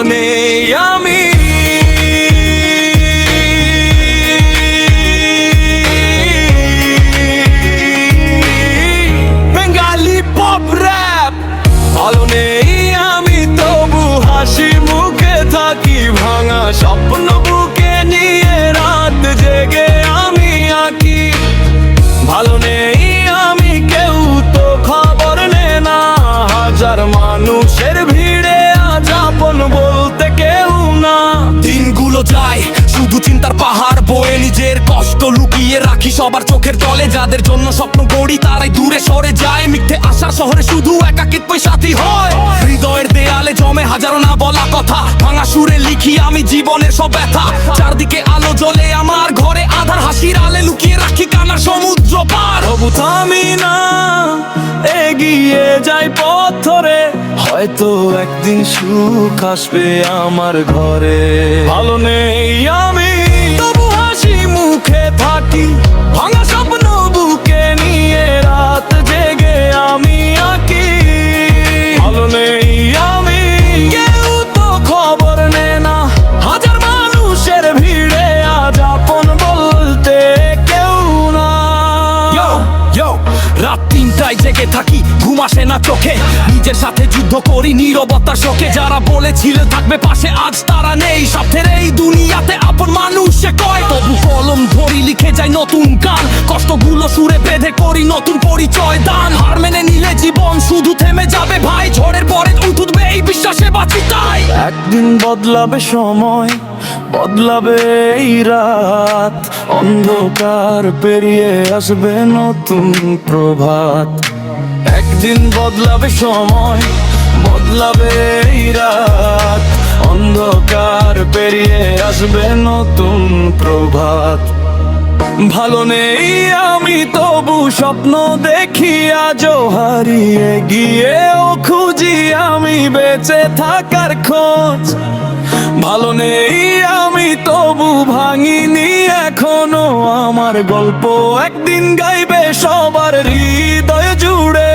ভালো নেই আমি। Bengali pop rap. ভালো নেই আমি তবু হাসি মুখে থাকি, ভাঙা স্বপ্ন বুকে নিয়ে রাত জেগে আমি আঁকি। ভালো নেই আমি কেউ তো খবর নে না, হাজার মানুষের ভিড়ে আজ আপন বলতে কেউ না। দিনগুলো যায় শুধু চিন্তার পাহাড় বয়ে, নিজের কষ্ট লুকিয়ে রাখি সবার চোখের তলে। যাদের জন্য স্বপ্ন গড়ি তারাই দূরে সরে যায়, মিথ্যে আশার শহরে শুধু একাকিত্বই সাথী হয়। হৃদয়ের দেয়ালে জমে হাজারো না বলা কথা, ভাঙা সুরে লিখি আমি জীবনের সব ব্যথা। চারদিকে আলো জ্বলে আমার ঘরে আধার, হাসির আলে লুকিয়ে রাখি কান্নার সমুদ্র পার। তবু থামি না, এগিয়ে যাই পথ ধরে, হয়তো একদিন সুখ আসবে আমার ঘরে। ভালো নেই আমি তবু হাসি মুখে থাকি, ভাঙা স্বপ্ন বুকে নিয়ে রাত জেগে আমি আঁকি। ভালো নেই আমি কেউ তো খবর নে না, হাজার মানুষের ভিড়ে আজ আপন বলতে কেউ না। রাত 3টায় জেগে থাকি, ঘুম আসে না চোখে, নিজের সাথে যুদ্ধ করি নীরবতার শোকে। যারা বলেছিল থাকবে পাশে আজ তারা নেই, স্বার্থের এই দুনিয়াতে আপন মানুষ সে কয়। তবু কলম ধরি লিখে যাই নতুন গান, কষ্টগুলো সুরে বেঁধে করি নতুন পরিচয় দান। হার মেনে নিলে জীবন শুধু থেমে যাবে ভাই, ঝড়ের পরে উঠবে এই বিশ্বাসে বাঁচি তাই। একদিন বদলাবে সময়, বদলাবে এই রাত, অন্ধকার পেরিয়ে আসবে নতুন প্রভাত। একদিন বদলাবে সময়, বদলাবে এই রাত, অন্ধকার পেরিয়ে আসবে নতুন প্রভাত। ভালো নেই আমি তবু স্বপ্ন দেখি আজও হারিয়ে গিয়েও খুঁজি আমি বেঁচে থাকার খোঁজ। ভালো নেই আমি তবু ভাঙিনি এখনো আমার গল্প, একদিন গাইবে সবার হৃদয় জুড়ে।